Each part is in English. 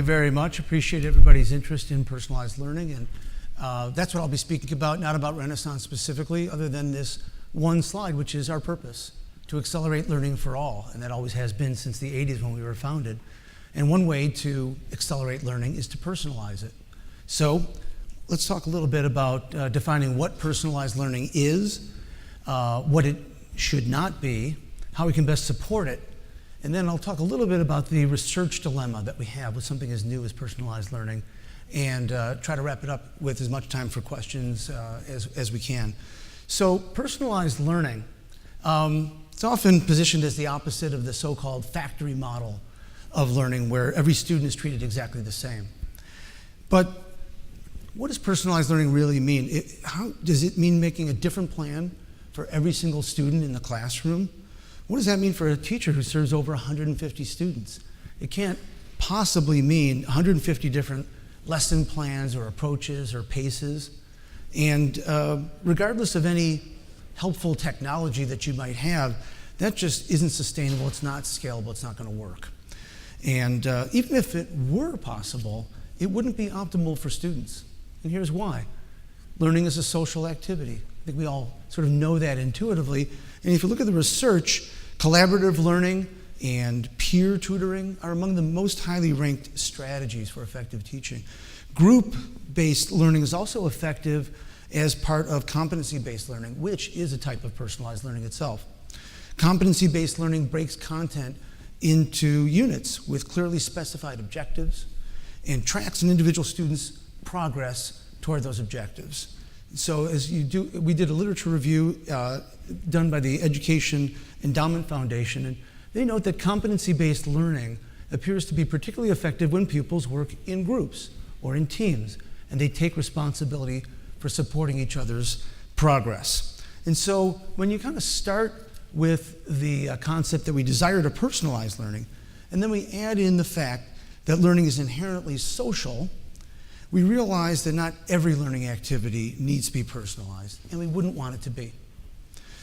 you very much. Appreciate everybody's interest in personalized learning, and that's what I'll be speaking about, not about Renaissance specifically, other than this one slide, which is our purpose, to accelerate learning for all, and that always has been since the 80s when we were founded. And one way to accelerate learning is to personalize it. So let's talk a little bit about defining what personalized learning is, what it should not be, how we can best support it, and then I'll talk a little bit about the research dilemma that we have with something as new as personalized learning, and try to wrap it up with as much time for questions as we can. So personalized learning, it's often positioned as the opposite of the so-called factory model of learning, where every student is treated exactly the same. But what does personalized learning really mean? How does it mean making a different plan for every single student in the classroom? What does that mean for a teacher who serves over 150 students? It can't possibly mean 150 different lesson plans or approaches or paces. And regardless of any helpful technology that you might have, that just isn't sustainable, it's not scalable, it's not going to work. And even if it were possible, it wouldn't be optimal for students. And here's why. Learning is a social activity. I think we all sort of know that intuitively. And if you look at the research, collaborative learning and peer tutoring are among the most highly ranked strategies for effective teaching. Group-based learning is also effective as part of competency-based learning, which is a type of personalized learning itself. Competency-based learning breaks content into units with clearly specified objectives and tracks an individual student's progress toward those objectives. So as you do, we did a literature review done by the Education Endowment Foundation, and they note that competency-based learning appears to be particularly effective when pupils work in groups or in teams, and they take responsibility for supporting each other's progress. And so when you kind of start with the concept that we desire to personalize learning, and then we add in the fact that learning is inherently social, we realize that not every learning activity needs to be personalized, and we wouldn't want it to be.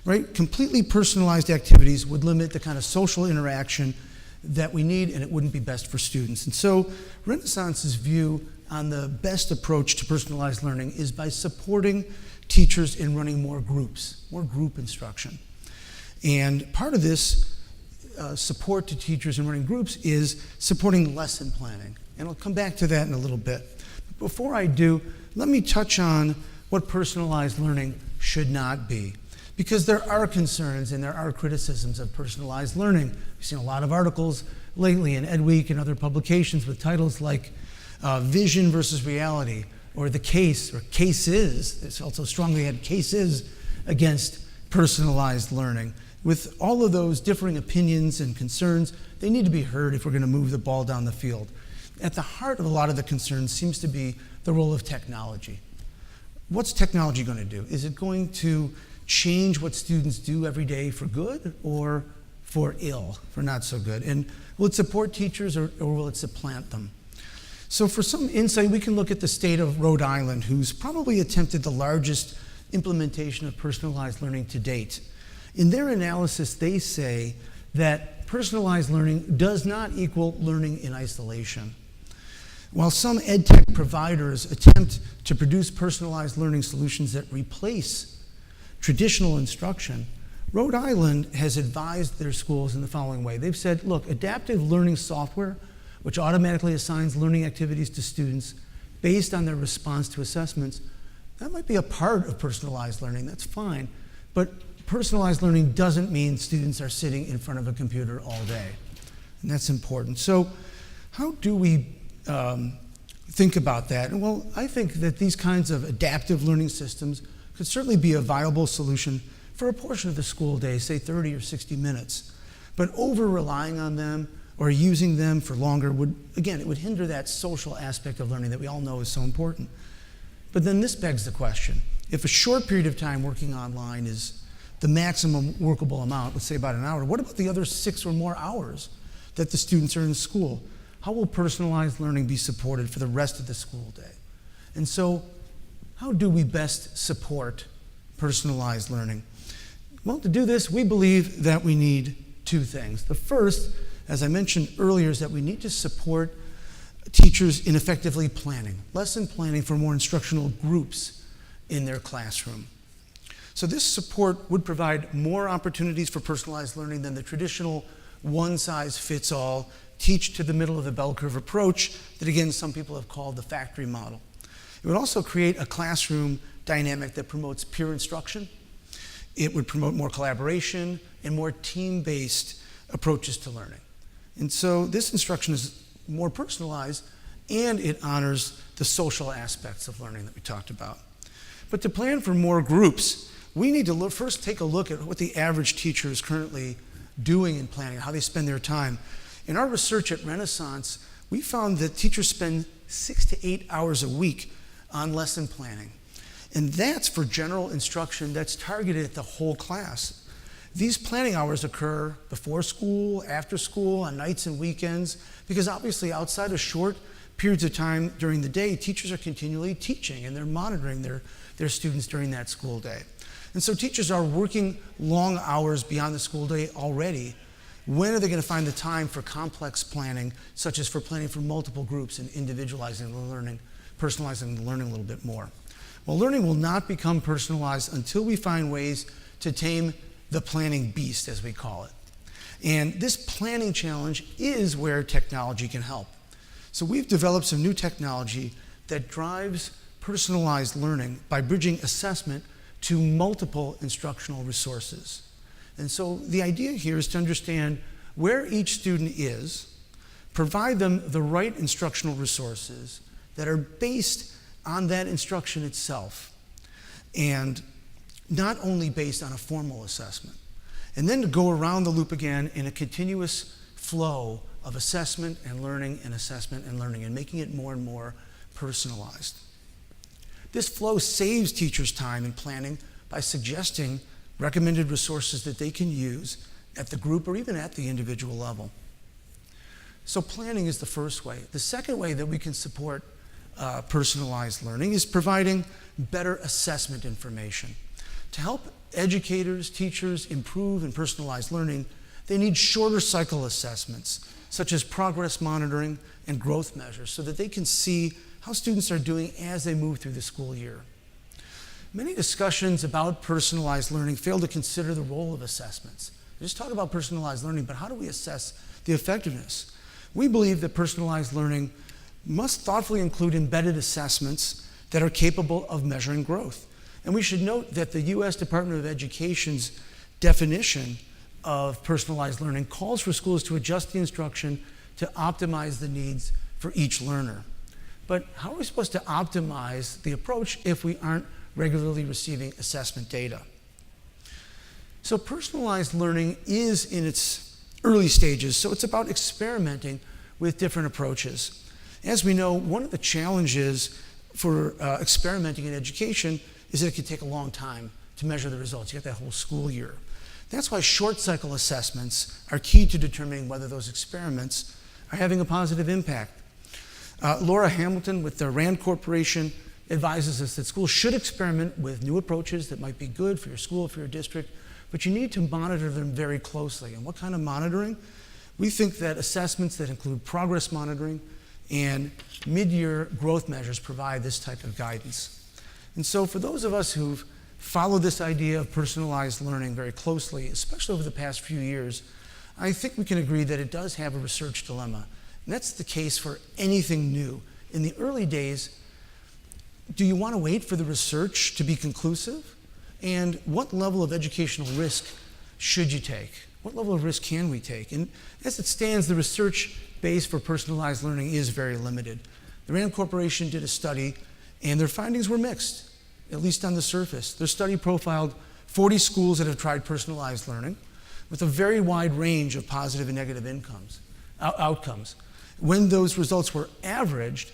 Right? Completely personalized activities would limit the kind of social interaction that we need, and it wouldn't be best for students. And so Renaissance's view on the best approach to personalized learning is by supporting teachers in running more groups, more group instruction. And part of this support to teachers in running groups is supporting lesson planning. And I'll come back to that in a little bit. But before I do, let me touch on what personalized learning should not be. Because there are concerns and there are criticisms of personalized learning. We've seen a lot of articles lately in EdWeek and other publications with titles like Vision versus Reality, or The Case, or Cases. It's also strongly had cases against personalized learning. With all of those differing opinions and concerns, they need to be heard if we're going to move the ball down the field. At the heart of a lot of the concerns seems to be the role of technology. What's technology going to do? Is it going to change what students do every day for good or for ill, for not so good? And will it support teachers or will it supplant them? So for some insight, we can look at the state of Rhode Island, who's probably attempted the largest implementation of personalized learning to date. In their analysis, they say that personalized learning does not equal learning in isolation. While some ed tech providers attempt to produce personalized learning solutions that replace traditional instruction, Rhode Island has advised their schools in the following way. They've said, look, adaptive learning software, which automatically assigns learning activities to students based on their response to assessments, that might be a part of personalized learning, that's fine. But personalized learning doesn't mean students are sitting in front of a computer all day. And that's important. So how do we think about that? And well, I think that these kinds of adaptive learning systems could certainly be a viable solution for a portion of the school day, say 30 or 60 minutes. But over-relying on them or using them for longer would, again, it would hinder that social aspect of learning that we all know is so important. But then this begs the question, if a short period of time working online is the maximum workable amount, let's say about an hour, what about the other 6 or more hours that the students are in school? How will personalized learning be supported for the rest of the school day? And so, how do we best support personalized learning? Well, to do this, we believe that we need 2 things. The first, as I mentioned earlier, is that we need to support teachers in effectively planning, lesson planning for more instructional groups in their classroom. So this support would provide more opportunities for personalized learning than the traditional one-size-fits-all, teach to the middle of the bell curve approach that, again, some people have called the factory model. It would also create a classroom dynamic that promotes peer instruction. It would promote more collaboration and more team-based approaches to learning. And so this instruction is more personalized, and it honors the social aspects of learning that we talked about. But to plan for more groups, we need to first take a look at what the average teacher is currently doing in planning, how they spend their time. In our research at Renaissance, we found that teachers spend 6 to 8 hours a week on lesson planning. And that's for general instruction that's targeted at the whole class. These planning hours occur before school, after school, on nights and weekends, because obviously outside of short periods of time during the day, teachers are continually teaching and they're monitoring their students during that school day. And so teachers are working long hours beyond the school day already. When are they going to find the time for complex planning, such as for planning for multiple groups and individualizing the learning, personalizing the learning a little bit more? Well, learning will not become personalized until we find ways to tame the planning beast, as we call it. And this planning challenge is where technology can help. So we've developed some new technology that drives personalized learning by bridging assessment to multiple instructional resources. And so the idea here is to understand where each student is, provide them the right instructional resources that are based on that instruction itself, and not only based on a formal assessment. And then to go around the loop again in a continuous flow of assessment and learning and assessment and learning, and making it more and more personalized. This flow saves teachers time in planning by suggesting recommended resources that they can use at the group or even at the individual level. So planning is the first way. The second way that we can support personalized learning is providing better assessment information. To help educators, teachers improve and personalize learning, they need shorter cycle assessments, such as progress monitoring and growth measures, so that they can see how students are doing as they move through the school year. Many discussions about personalized learning fail to consider the role of assessments. They just talk about personalized learning, but how do we assess the effectiveness? We believe that personalized learning must thoughtfully include embedded assessments that are capable of measuring growth. And we should note that the U.S. Department of Education's definition of personalized learning calls for schools to adjust the instruction to optimize the needs for each learner. But how are we supposed to optimize the approach if we aren't regularly receiving assessment data? So personalized learning is in its early stages, so it's about experimenting with different approaches. As we know, one of the challenges for experimenting in education is that it can take a long time to measure the results. You get that whole school year. That's why short cycle assessments are key to determining whether those experiments are having a positive impact. Laura Hamilton with the RAND Corporation advises us that schools should experiment with new approaches that might be good for your school, for your district, but you need to monitor them very closely. And what kind of monitoring? We think that assessments that include progress monitoring and mid-year growth measures provide this type of guidance. And so for those of us who've followed this idea of personalized learning very closely, especially over the past few years, I think we can agree that it does have a research dilemma. And that's the case for anything new. In the early days, do you want to wait for the research to be conclusive? And what level of educational risk should you take? What level of risk can we take? And as it stands, the research base for personalized learning is very limited. The RAND Corporation did a study, and their findings were mixed, at least on the surface. Their study profiled 40 schools that have tried personalized learning with a very wide range of positive and negative outcomes. When those results were averaged,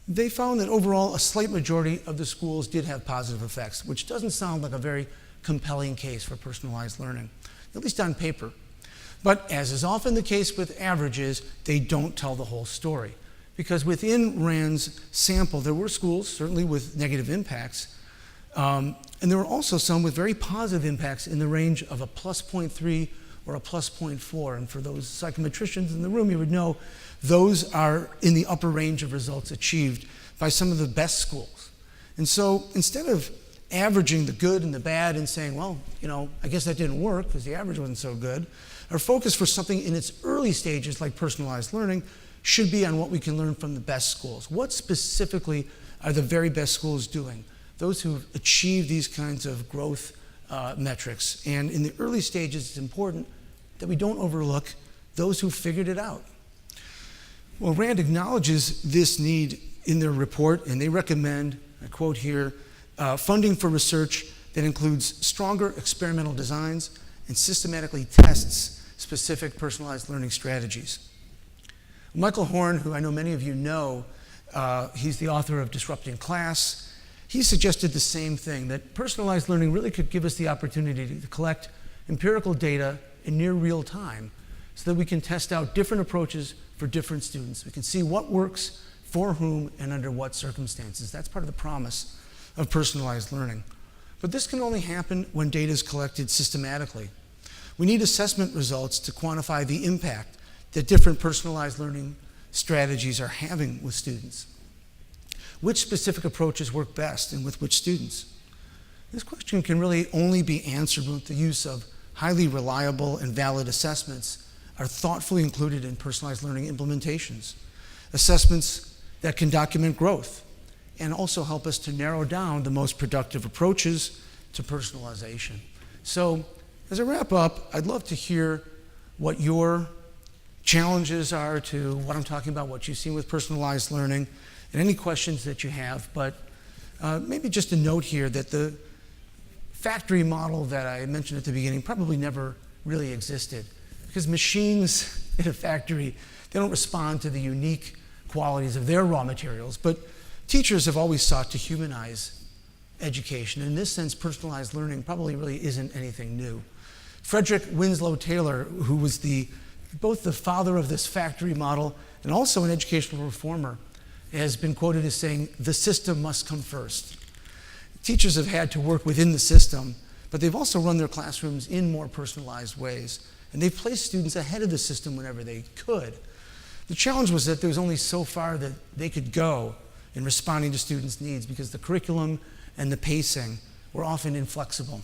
they found that overall a slight majority of the schools did have positive effects, which doesn't sound like a very compelling case for personalized learning, at least on paper. But as is often the case with averages, they don't tell the whole story. Because within RAND's sample, there were schools, certainly with negative impacts, and there were also some with very positive impacts in the range of a +0.3 or a plus 0.4. And for those psychometricians in the room, you would know those are in the upper range of results achieved by some of the best schools. And so instead of averaging the good and the bad and saying, well, I guess that didn't work because the average wasn't so good, our focus for something in its early stages like personalized learning should be on what we can learn from the best schools. What specifically are the very best schools doing? Those who've achieved these kinds of growth metrics. And in the early stages, it's important that we don't overlook those who figured it out. Well, RAND acknowledges this need in their report, and they recommend, I quote here, funding for research that includes stronger experimental designs and systematically tests specific personalized learning strategies. Michael Horn, who I know many of you know, he's the author of Disrupting Class. He suggested the same thing, that personalized learning really could give us the opportunity to collect empirical data in near real time so that we can test out different approaches for different students. We can see what works for whom and under what circumstances. That's part of the promise of personalized learning. But this can only happen when data is collected systematically. We need assessment results to quantify the impact that different personalized learning strategies are having with students. Which specific approaches work best and with which students? This question can really only be answered with the use of highly reliable and valid assessments are thoughtfully included in personalized learning implementations. Assessments that can document growth and also help us to narrow down the most productive approaches to personalization. So, as I wrap up, I'd love to hear what your challenges are to what I'm talking about, what you've seen with personalized learning, and any questions that you have. But maybe just a note here that the factory model that I mentioned at the beginning probably never really existed, because machines in a factory, they don't respond to the unique qualities of their raw materials, but teachers have always sought to humanize education. In this sense, personalized learning probably really isn't anything new. Frederick Winslow Taylor, who was both the father of this factory model and also an educational reformer, has been quoted as saying, "The system must come first." Teachers have had to work within the system, but they've also run their classrooms in more personalized ways, and they've placed students ahead of the system whenever they could. The challenge was that there was only so far that they could go in responding to students' needs because the curriculum and the pacing were often inflexible.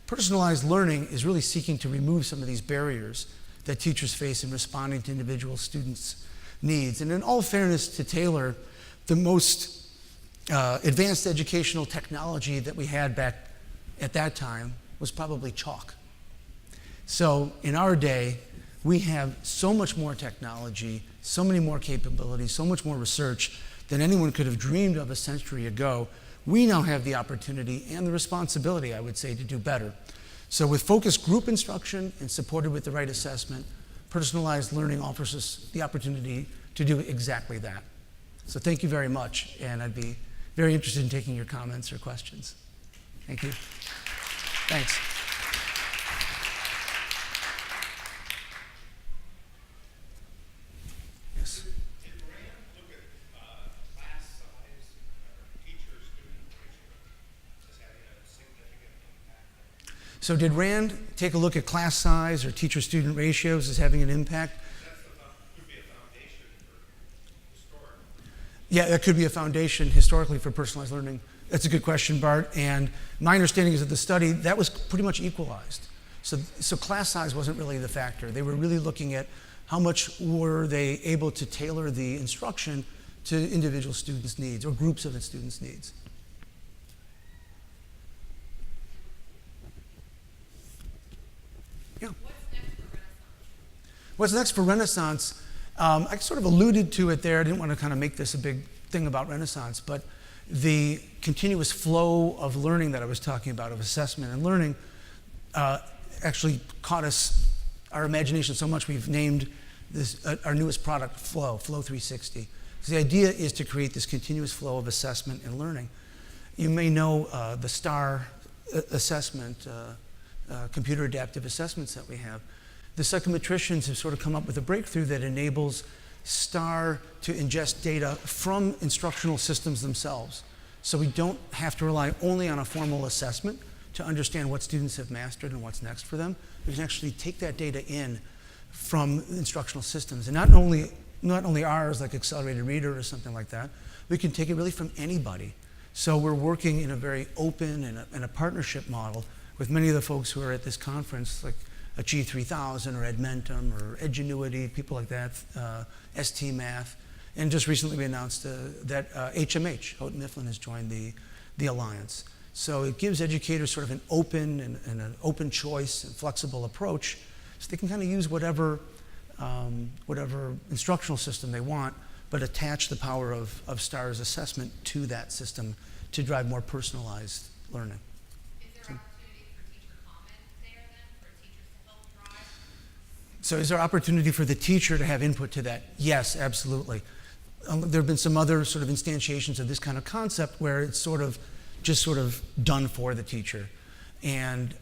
Personalized learning is really seeking to remove some of these barriers that teachers face in responding to individual students' needs. And in all fairness to Taylor, the most advanced educational technology that we had back at that time was probably chalk. So in our day, we have so much more technology, so many more capabilities, so much more research than anyone could have dreamed of a century ago. We now have the opportunity and the responsibility, I would say, to do better. So with focused group instruction and supported with the right assessment, personalized learning offers us the opportunity to do exactly that. So thank you very much, and I'd be very interested in taking your comments or questions. Thank you. Thanks. Yes. Did Rand look at class size or teacher-student ratio as having a significant impact? So did Rand take a look at class size or teacher-student ratios as having an impact? Could be a foundation for historic. Yeah, that could be a foundation historically for personalized learning. That's a good question, Bart. And my understanding is that the study, that was pretty much equalized. So class size wasn't really the factor. They were really looking at how much were they able to tailor the instruction to individual students' needs or groups of students' needs. Yeah. What's next for Renaissance? I sort of alluded to it there. I didn't want to kind of make this a big thing about Renaissance, but the continuous flow of learning that I was talking about, of assessment and learning, actually caught our imagination so much we've named this our newest product Flow 360. So the idea is to create this continuous flow of assessment and learning. You may know the STAR assessment, computer adaptive assessments that we have. The psychometricians have sort of come up with a breakthrough that enables STAR to ingest data from instructional systems themselves. So we don't have to rely only on a formal assessment to understand what students have mastered and what's next for them. We can actually take that data in from instructional systems, and not only ours, like Accelerated Reader or something like that. We can take it really from anybody. So we're working in a very open and a partnership model with many of the folks who are at this conference, like Achieve 3000 or Edmentum or Edgenuity, people like that, ST Math. And just recently we announced that HMH, Houghton Mifflin, has joined the Alliance. So it gives educators sort of an open and an open choice and flexible approach, so they can kind of use whatever instructional system they want, but attach the power of STAR's assessment to that system to drive more personalized learning. Is there opportunity for teacher comment there then, for teachers to help drive? So is there opportunity for the teacher to have input to that? Yes, absolutely. There have been some other sort of instantiations of this kind of concept where it's just sort of done for the teacher. And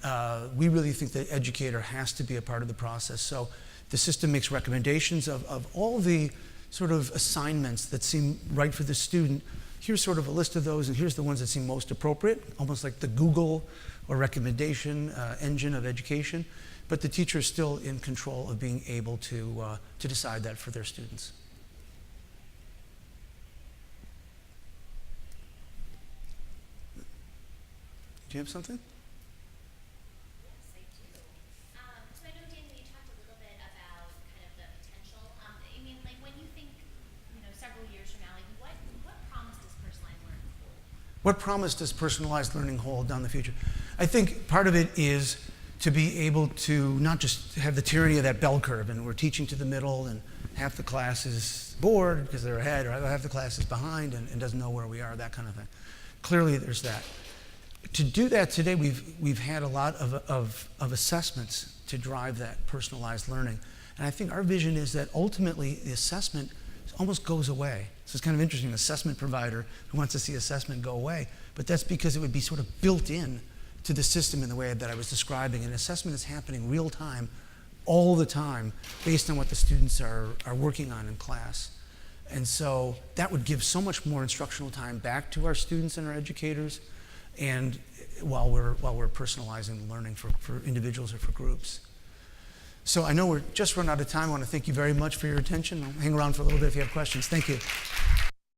we really think the educator has to be a part of the process. So the system makes recommendations of all the sort of assignments that seem right for the student. Here's sort of a list of those, and here's the ones that seem most appropriate, almost like the Google or recommendation engine of education. But the teacher is still in control of being able to decide that for their students. Do you have something? Yes, I do. So I know, Daniel, you talked a little bit about kind of the potential. I mean, like when you think, several years from now, like what promise does personalized learning hold? What promise does personalized learning hold down the future? I think part of it is to be able to not just have the tyranny of that bell curve, and we're teaching to the middle, and half the class is bored because they're ahead, or half the class is behind and doesn't know where we are, that kind of thing. Clearly, there's that. To do that today, we've had a lot of assessments to drive that personalized learning. And I think our vision is that ultimately the assessment almost goes away. So it's kind of interesting, an assessment provider who wants to see assessment go away, but that's because it would be sort of built in to the system in the way that I was describing. And assessment is happening real time, all the time, based on what the students are working on in class. And so that would give so much more instructional time back to our students and our educators, and while we're personalizing the learning for individuals or for groups. So I know we're just run out of time. I want to thank you very much for your attention. I'll hang around for a little bit if you have questions. Thank you.